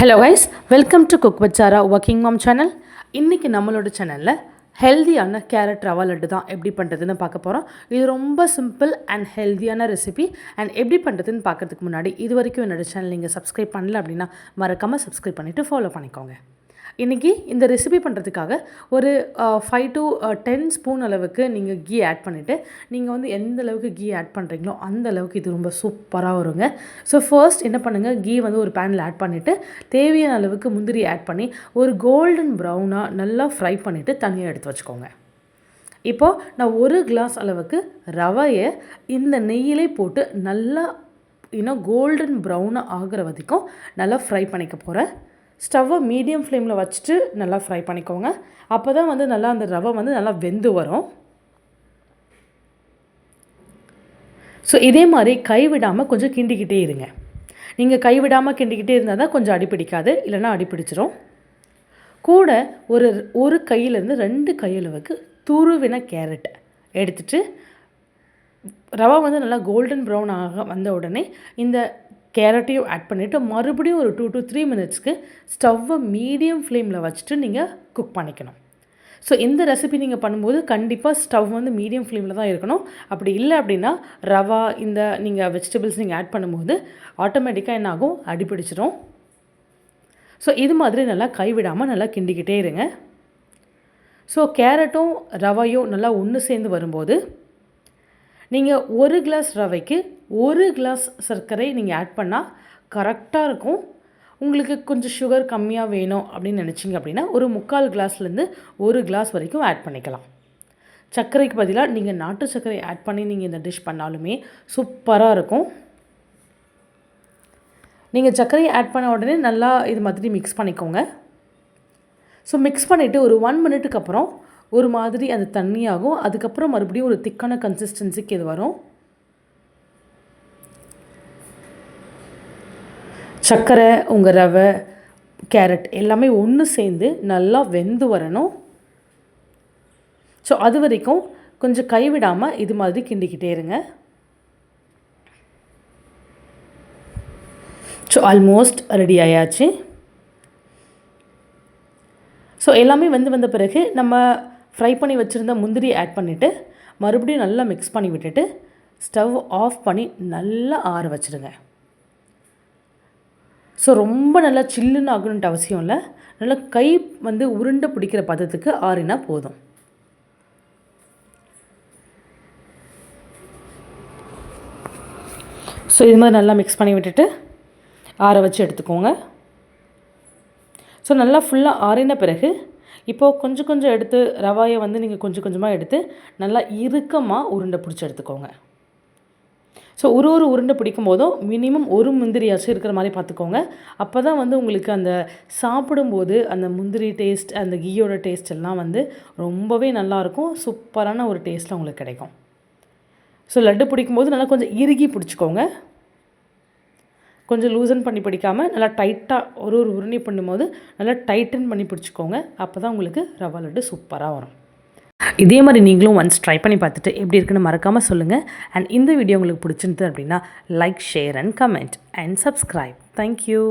Hello guys, welcome to cook with Sara working mom channel. இன்றைக்கி நம்மளோட சேனலில் ஹெல்தியான கேரட் ரவா லட்டு தான் எப்படி பண்ணுறதுன்னு பார்க்க போகிறோம். இது ரொம்ப சிம்பிள் அண்ட் ஹெல்தியான ரெசிபி. அண்ட் எப்படி பண்ணுறதுன்னு பார்க்குறதுக்கு முன்னாடி இது வரைக்கும் என்னோடய சேனல் நீங்கள் சப்ஸ்கிரைப் பண்ணல அப்படின்னா மறக்காமல் சப்ஸ்கிரைப் பண்ணிவிட்டு ஃபாலோ பண்ணிக்கோங்க. இன்றைக்கி இந்த ரெசிபி பண்ணுறதுக்காக ஒரு 5 to 10 ஸ்பூன் அளவுக்கு நீங்கள் கீ ஆட் பண்ணிவிட்டு நீங்கள் வந்து எந்த அளவுக்கு கீ ஆட் பண்ணுறீங்களோ அந்த அளவுக்கு இது ரொம்ப சூப்பராக வருங்க. ஸோ ஃபர்ஸ்ட் என்ன பண்ணுங்கள், கீ வந்து ஒரு பேனில் ஆட் பண்ணிவிட்டு தேவையான அளவுக்கு முந்திரி ஆட் பண்ணி ஒரு கோல்டன் ப்ரௌனாக நல்லா ஃப்ரை பண்ணிவிட்டு தனியாக எடுத்து வச்சுக்கோங்க. இப்போது நான் ஒரு கிளாஸ் அளவுக்கு ரவையை இந்த நெய்யிலே போட்டு நல்லா கோல்டன் ப்ரௌனாக ஆகிற வரைக்கும் நல்லா ஃப்ரை பண்ணிக்க போகிறேன். ஸ்டவ்வை மீடியம் ஃப்ளேமில் வச்சுட்டு நல்லா ஃப்ரை பண்ணிக்கோங்க. அப்போ தான் வந்து நல்லா அந்த ரவை வந்து நல்லா வெந்து வரும். ஸோ இதே மாதிரி கைவிடாமல் கொஞ்சம் கிண்டிக்கிட்டே இருங்க. நீங்கள் கைவிடாமல் கிண்டிக்கிட்டே இருந்தால் தான் கொஞ்சம் அடிப்பிடிக்காது, இல்லைனா அடிப்பிடிச்சிரும். கூட ஒரு கையிலேருந்து 2 கையளவுக்கு துருவின கேரட் எடுத்துகிட்டு ரவை வந்து நல்லா கோல்டன் ப்ரௌன் ஆக வந்த உடனே இந்த கேரட்டையும் ஆட் பண்ணிவிட்டு மறுபடியும் ஒரு 2 to 3 மினிட்ஸ்க்கு ஸ்டவ்வை மீடியம் ஃப்ளேமில் வச்சுட்டு நீங்கள் குக் பண்ணிக்கணும். ஸோ இந்த ரெசிபி நீங்கள் பண்ணும்போது கண்டிப்பாக ஸ்டவ் வந்து மீடியம் ஃப்ளேமில் தான் இருக்கணும். அப்படி இல்லை அப்படின்னா ரவா இந்த நீங்கள் வெஜிடபிள்ஸ் நீங்கள் ஆட் பண்ணும்போது ஆட்டோமேட்டிக்காக என்ன ஆகும், அடிப்பிடிச்சிடும். ஸோ இது மாதிரி நல்லா கைவிடாமல் நல்லா கிண்டிக்கிட்டே இருங்க. ஸோ கேரட்டும் ரவையும் நல்லா ஒன்று சேர்ந்து வரும்போது நீங்கள் ஒரு கிளாஸ் ரவைக்கு ஒரு கிளாஸ் சர்க்கரை நீங்கள் ஆட் பண்ணால் கரெக்டாக இருக்கும். உங்களுக்கு கொஞ்சம் சுகர் கம்மியாக வேணும் அப்படின்னு நினச்சிங்க அப்படின்னா ஒரு 3/4 கிளாஸ்லேருந்து 1 கிளாஸ் வரைக்கும் ஆட் பண்ணிக்கலாம். சர்க்கரைக்கு பதிலாக நீங்கள் நாட்டு சர்க்கரை ஆட் பண்ணி நீங்கள் இந்த டிஷ் பண்ணாலுமே சூப்பராக இருக்கும். நீங்கள் சர்க்கரையை ஆட் பண்ண உடனே நல்லா இது மாதிரி மிக்ஸ் பண்ணிக்கோங்க. ஸோ மிக்ஸ் பண்ணிவிட்டு ஒரு 1 மினிட்டுக்கு அப்புறம் ஒரு மாதிரி அது தண்ணியாகும். அதுக்கப்புறம் மறுபடியும் ஒரு திக்கான கன்சிஸ்டன்சிக்கு இது வரும். சர்க்கரை, உங்கள் ரவை, கேரட் எல்லாமே ஒன்று சேர்ந்து நல்லா வெந்து வரணும். ஸோ அது வரைக்கும் கொஞ்சம் கைவிடாமல் இது மாதிரி கிண்டிக்கிட்டே இருங்க. ஸோ ஆல்மோஸ்ட் ரெடி ஆயாச்சு. ஸோ எல்லாமே வந்த பிறகு நம்ம ஃப்ரை பண்ணி வச்சுருந்த முந்திரி ஆட் பண்ணிவிட்டு மறுபடியும் நல்லா மிக்ஸ் பண்ணி விட்டுட்டு ஸ்டவ் ஆஃப் பண்ணி நல்லா ஆற வச்சுடுங்க. ஸோ ரொம்ப நல்லா சில்லுன்னு ஆகணுன்ட்டு அவசியம் இல்லை. நல்லா கை வந்து உருண்டை பிடிக்கிற பதத்துக்கு ஆறினா போதும். ஸோ இது மாதிரி நல்லா மிக்ஸ் பண்ணி விட்டுட்டு ஆற வச்சு எடுத்துக்கோங்க. ஸோ நல்லா ஃபுல்லாக ஆறின பிறகு இப்போது கொஞ்சம் கொஞ்சம் எடுத்து ரவாயை வந்து நீங்கள் கொஞ்சம் கொஞ்சமாக எடுத்து நல்லா இறுக்கமாக உருண்டை பிடிச்சி எடுத்துக்கோங்க. ஸோ ஒரு உருண்டை பிடிக்கும் போதும் மினிமம் ஒரு முந்திரியாச்சும் இருக்கிற மாதிரி பார்த்துக்கோங்க. அப்போ தான் வந்து உங்களுக்கு அந்த சாப்பிடும்போது அந்த முந்திரி டேஸ்ட், அந்த கீயோட டேஸ்ட் எல்லாம் வந்து ரொம்பவே நல்லாயிருக்கும். சூப்பரான ஒரு டேஸ்ட்டில் உங்களுக்கு கிடைக்கும். ஸோ லட்டு பிடிக்கும்போது நல்லா கொஞ்சம் இறுகி பிடிச்சிக்கோங்க. கொஞ்சம் லூசன் பண்ணி பிடிக்காமல் நல்லா டைட்டாக ஒரு உருண்டை பண்ணும்போது நல்லா டைட்டன் பண்ணி பிடிச்சிக்கோங்க. அப்போ தான் உங்களுக்கு ரவா லட்டு சூப்பராக வரும். இதே மாதிரி நீங்களும் ஒன்ஸ் ட்ரை பண்ணி பார்த்துட்டு எப்படி இருக்குன்னு மறக்காமல் சொல்லுங்கள். அண்ட் இந்த வீடியோ உங்களுக்கு பிடிச்சிருந்தது அப்படின்னா like, share and comment and subscribe. Thank you.